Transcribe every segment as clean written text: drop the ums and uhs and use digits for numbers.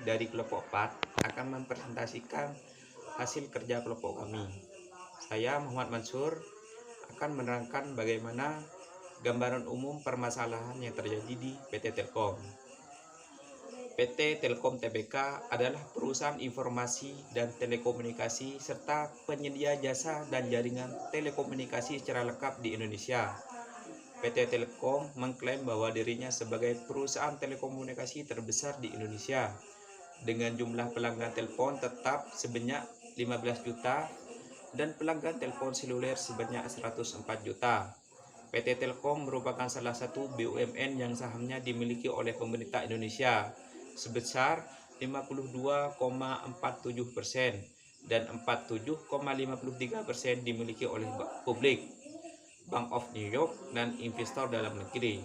dari kelompok 4 akan mempresentasikan hasil kerja kelompok kami. Saya Muhammad Mansur akan menerangkan bagaimana gambaran umum permasalahan yang terjadi di PT Telkom. PT Telkom Tbk adalah perusahaan informasi dan telekomunikasi serta penyedia jasa dan jaringan telekomunikasi secara lengkap di Indonesia. PT Telkom mengklaim bahwa dirinya sebagai perusahaan telekomunikasi terbesar di Indonesia dengan jumlah pelanggan telepon tetap sebanyak 15 juta dan pelanggan telepon seluler sebanyak 104 juta. PT Telkom merupakan salah satu BUMN yang sahamnya dimiliki oleh pemerintah Indonesia sebesar 52,47% dan 47,53% dimiliki oleh publik, Bank of New York, dan investor dalam negeri.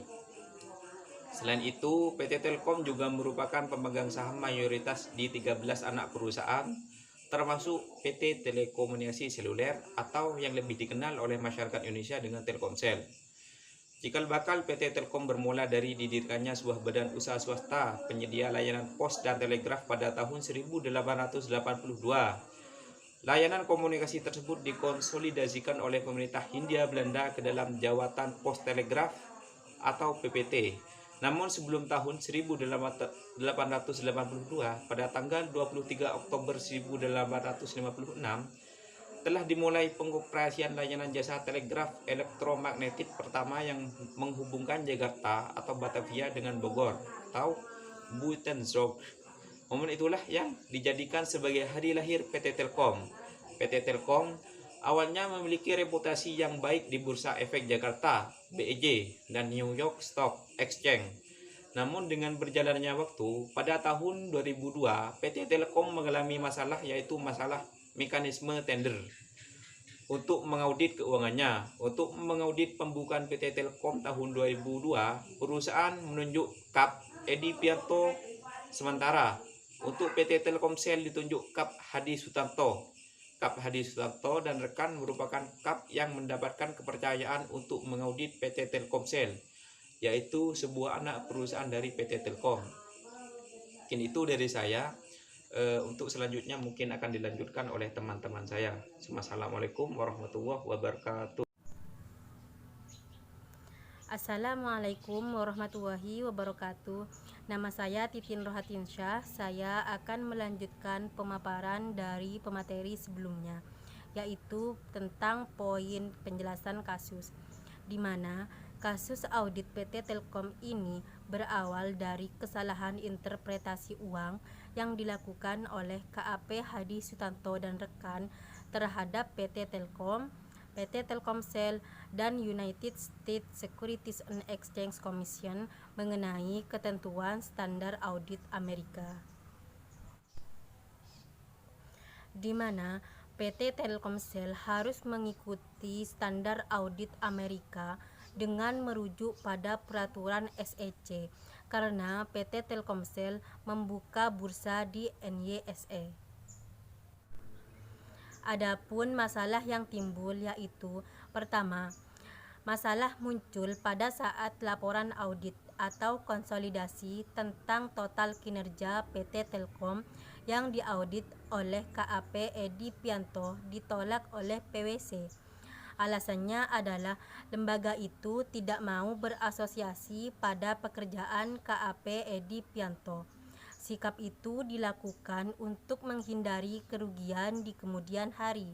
Selain itu, PT Telkom juga merupakan pemegang saham mayoritas di 13 anak perusahaan, termasuk PT Telekomunikasi Seluler atau yang lebih dikenal oleh masyarakat Indonesia dengan Telkomsel. Cikal bakal PT Telkom bermula dari didirikannya sebuah badan usaha swasta penyedia layanan pos dan telegraf pada tahun 1882. Layanan komunikasi tersebut dikonsolidasikan oleh pemerintah Hindia Belanda ke dalam Jawatan Pos Telegraf atau PPT. Namun sebelum tahun 1882, pada tanggal 23 Oktober 1856, telah dimulai pengoperasian layanan jasa telegraf elektromagnetik pertama yang menghubungkan Jakarta atau Batavia dengan Bogor atau Buitenzorg. Momen itulah yang dijadikan sebagai hari lahir PT Telkom. PT Telkom awalnya memiliki reputasi yang baik di Bursa Efek Jakarta (BEJ) dan New York Stock Exchange. Namun dengan berjalannya waktu, pada tahun 2002 PT Telkom mengalami masalah, yaitu masalah mekanisme tender. Untuk mengaudit keuangannya, untuk mengaudit pembukaan PT Telkom tahun 2002, perusahaan menunjuk Kap Edi Pianto sementara. Untuk PT Telkomsel ditunjuk Kap Hadi Sutanto. Kap Hadi Sutanto dan rekan merupakan Kap yang mendapatkan kepercayaan untuk mengaudit PT Telkomsel, yaitu sebuah anak perusahaan dari PT Telkom. Mungkin itu dari saya. Untuk selanjutnya mungkin akan dilanjutkan oleh teman-teman saya. Assalamualaikum warahmatullahi wabarakatuh. Assalamualaikum warahmatullahi wabarakatuh. Nama saya Titin Rohatinsyah. Saya akan melanjutkan pemaparan dari pemateri sebelumnya, yaitu tentang poin penjelasan kasus, di mana kasus audit PT Telkom ini berawal dari kesalahan interpretasi uang yang dilakukan oleh KAP Hadi Sutanto dan rekan terhadap PT Telkom, PT Telkomsel, dan United States Securities and Exchange Commission mengenai ketentuan standar audit Amerika, di mana PT Telkomsel harus mengikuti standar audit Amerika dengan merujuk pada peraturan SEC karena PT Telkomsel membuka bursa di NYSE. Adapun masalah yang timbul yaitu pertama, masalah muncul pada saat laporan audit atau konsolidasi tentang total kinerja PT Telkom yang diaudit oleh KAP Edi Pianto ditolak oleh PwC. Alasannya adalah lembaga itu tidak mau berasosiasi pada pekerjaan KAP Edi Pianto. Sikap itu dilakukan untuk menghindari kerugian di kemudian hari.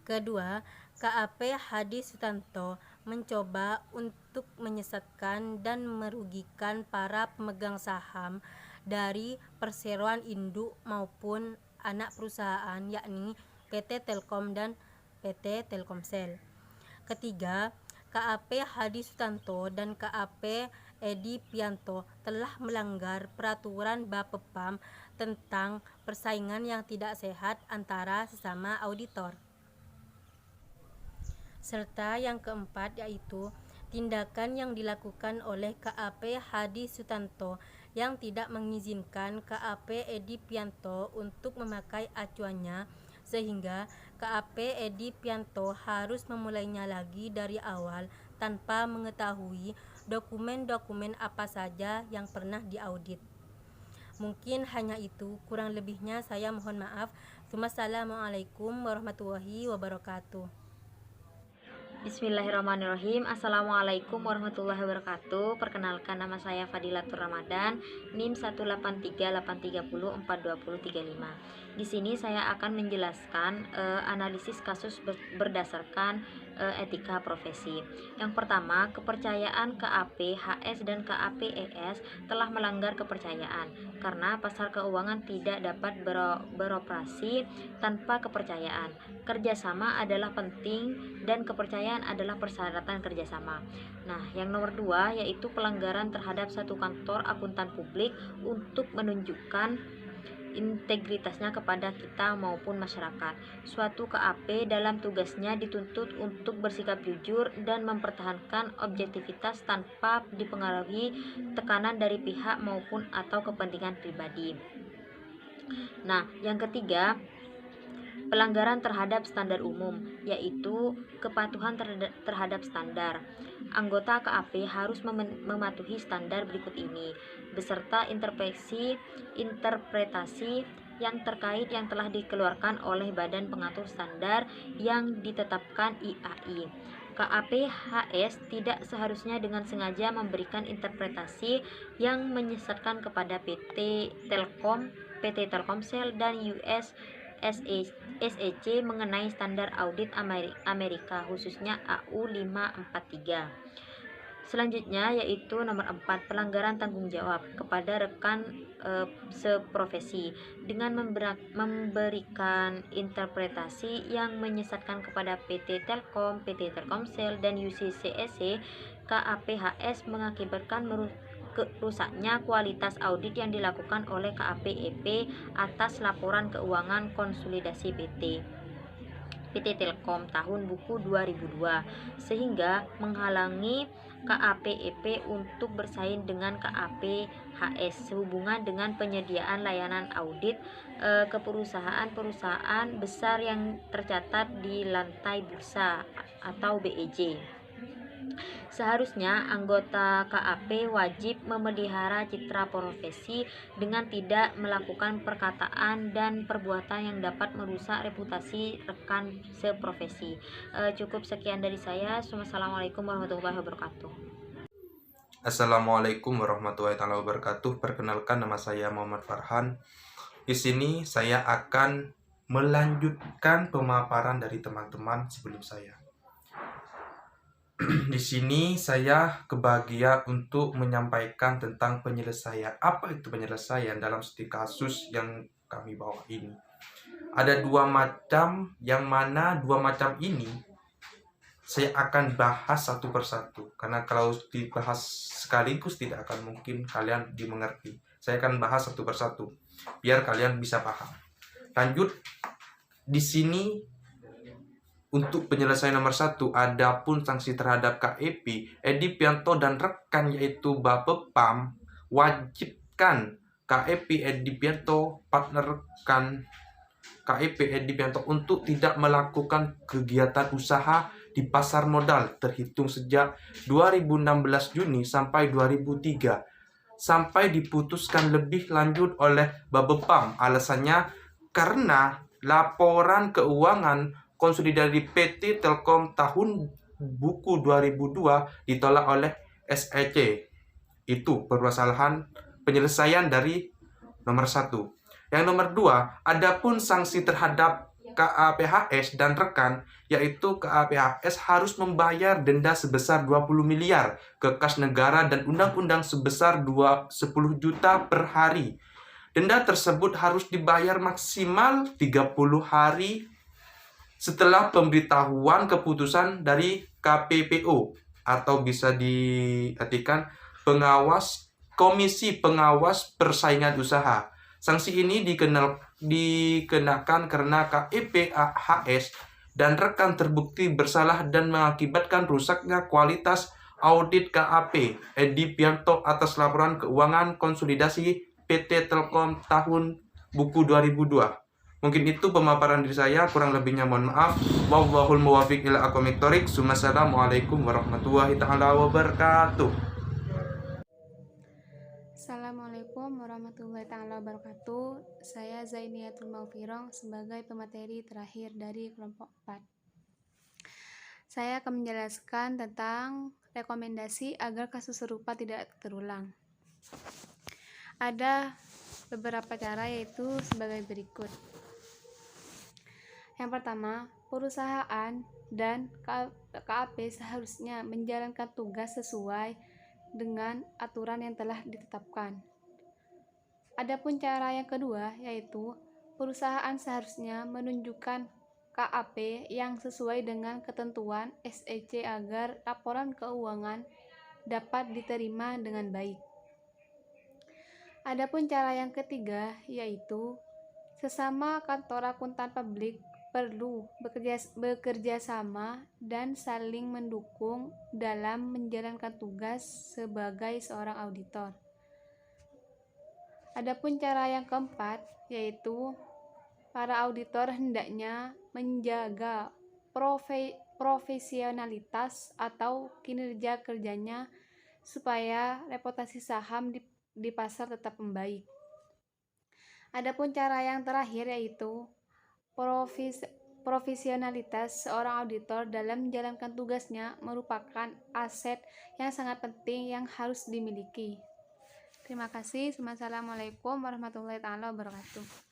Kedua, KAP Hadi Sutanto mencoba untuk menyesatkan dan merugikan para pemegang saham dari perseroan induk maupun anak perusahaan, yakni PT Telkom dan PT Telkomsel. Ketiga, KAP Hadi Sutanto dan KAP Edi Pianto telah melanggar peraturan Bapepam tentang persaingan yang tidak sehat antara sesama auditor. Serta yang keempat yaitu tindakan yang dilakukan oleh KAP Hadi Sutanto yang tidak mengizinkan KAP Edi Pianto untuk memakai acuannya, sehingga KAP Edi Pianto harus memulainya lagi dari awal tanpa mengetahui dokumen-dokumen apa saja yang pernah diaudit. Mungkin hanya itu, kurang lebihnya saya mohon maaf. Wassalamualaikum warahmatullahi wabarakatuh. Bismillahirrahmanirrahim. Assalamualaikum warahmatullahi wabarakatuh. Perkenalkan, nama saya Fadilatur Ramadan, NIM 18383042035. Di sini saya akan menjelaskan analisis kasus berdasarkan etika profesi. Yang pertama, kepercayaan KAP HS dan KAP ES telah melanggar kepercayaan karena pasar keuangan tidak dapat beroperasi tanpa kepercayaan. Kerjasama adalah penting dan kepercayaan adalah persyaratan kerjasama. Nah, yang nomor 2 yaitu pelanggaran terhadap satu kantor akuntan publik untuk menunjukkan integritasnya kepada kita maupun masyarakat. Suatu KAP dalam tugasnya dituntut untuk bersikap jujur dan mempertahankan objektivitas tanpa dipengaruhi tekanan dari pihak maupun atau kepentingan pribadi. Nah, yang ketiga, pelanggaran terhadap standar umum, yaitu kepatuhan terhadap standar. Anggota KAP harus mematuhi standar berikut ini, beserta interpretasi yang terkait yang telah dikeluarkan oleh Badan Pengatur Standar yang ditetapkan IAI. KAP HS tidak seharusnya dengan sengaja memberikan interpretasi yang menyesatkan kepada PT Telkom, PT Telkomsel, dan US SEC mengenai standar audit Amerika, khususnya AU 543. Selanjutnya yaitu nomor 4, pelanggaran tanggung jawab kepada rekan seprofesi dengan memberikan interpretasi yang menyesatkan kepada PT Telkom, PT Telkomsel, dan UCSEC. KAP HS mengakibatkan rusaknya kualitas audit yang dilakukan oleh KAP EP atas laporan keuangan konsolidasi PT Telkom tahun buku 2002, sehingga menghalangi KAP EP untuk bersaing dengan KAP HS sehubungan dengan penyediaan layanan audit ke perusahaan-perusahaan besar yang tercatat di lantai bursa atau BEJ. Seharusnya anggota KAP wajib memelihara citra profesi dengan tidak melakukan perkataan dan perbuatan yang dapat merusak reputasi rekan seprofesi. Cukup sekian dari saya. Wassalamualaikum warahmatullahi wabarakatuh. Assalamualaikum warahmatullahi wabarakatuh. Perkenalkan, nama saya Muhammad Farhan. Di sini saya akan melanjutkan pemaparan dari teman-teman sebelum saya. Di sini saya kebahagiaan untuk menyampaikan tentang penyelesaian. Apa itu penyelesaian dalam setiap kasus yang kami bawa ini? Ada 2 macam, yang mana 2 macam ini saya akan bahas satu persatu. Karena kalau dibahas sekaligus tidak akan mungkin kalian dimengerti. Saya akan bahas satu persatu biar kalian bisa paham. Lanjut, di sini untuk penyelesaian nomor 1, adapun sanksi terhadap KEP, Edi Pianto dan rekan yaitu Bapepam wajibkan KEP Edi Pianto, partner rekan KEP Edi Pianto untuk tidak melakukan kegiatan usaha di pasar modal terhitung sejak 2016 Juni sampai 2003 sampai diputuskan lebih lanjut oleh Bapepam. Alasannya karena laporan keuangan konsolidasi PT Telkom tahun buku 2002 ditolak oleh SEC. Itu permasalahan penyelesaian dari nomor 1. Yang nomor 2, adapun sanksi terhadap KAPHS dan rekan, yaitu KAPHS harus membayar denda sebesar 20 miliar ke kas negara dan undang-undang sebesar 10 juta per hari. Denda tersebut harus dibayar maksimal 30 hari setelah pemberitahuan keputusan dari KPPO, atau bisa diartikan Komisi Pengawas Persaingan Usaha. Sanksi ini dikenakan karena KEPHS dan rekan terbukti bersalah dan mengakibatkan rusaknya kualitas audit KAP Edi Pianto atas laporan keuangan konsolidasi PT Telkom tahun buku 2002. Mungkin itu pemaparan diri saya, kurang lebihnya mohon maaf. Wallahul muwaffiq ila aqwamit thoriq. Assalamualaikum warahmatullahi taala wabarakatuh. Assalamualaikum warahmatullahi taala wabarakatuh. Saya Zainiatul Maufirong sebagai pemateri terakhir dari kelompok 4. Saya akan menjelaskan tentang rekomendasi agar kasus serupa tidak terulang. Ada beberapa cara, yaitu sebagai berikut. Yang pertama, perusahaan dan KAP seharusnya menjalankan tugas sesuai dengan aturan yang telah ditetapkan. Adapun cara yang kedua, yaitu perusahaan seharusnya menunjukkan KAP yang sesuai dengan ketentuan SEC agar laporan keuangan dapat diterima dengan baik. Adapun cara yang ketiga, yaitu sesama kantor akuntan publik perlu bekerja sama dan saling mendukung dalam menjalankan tugas sebagai seorang auditor. Adapun cara yang keempat, yaitu para auditor hendaknya menjaga profesionalitas atau kinerja kerjanya supaya reputasi saham di pasar tetap membaik. Adapun cara yang terakhir, yaitu profesionalitas seorang auditor dalam menjalankan tugasnya merupakan aset yang sangat penting yang harus dimiliki. Terima kasih. Wassalamualaikum warahmatullahi wabarakatuh.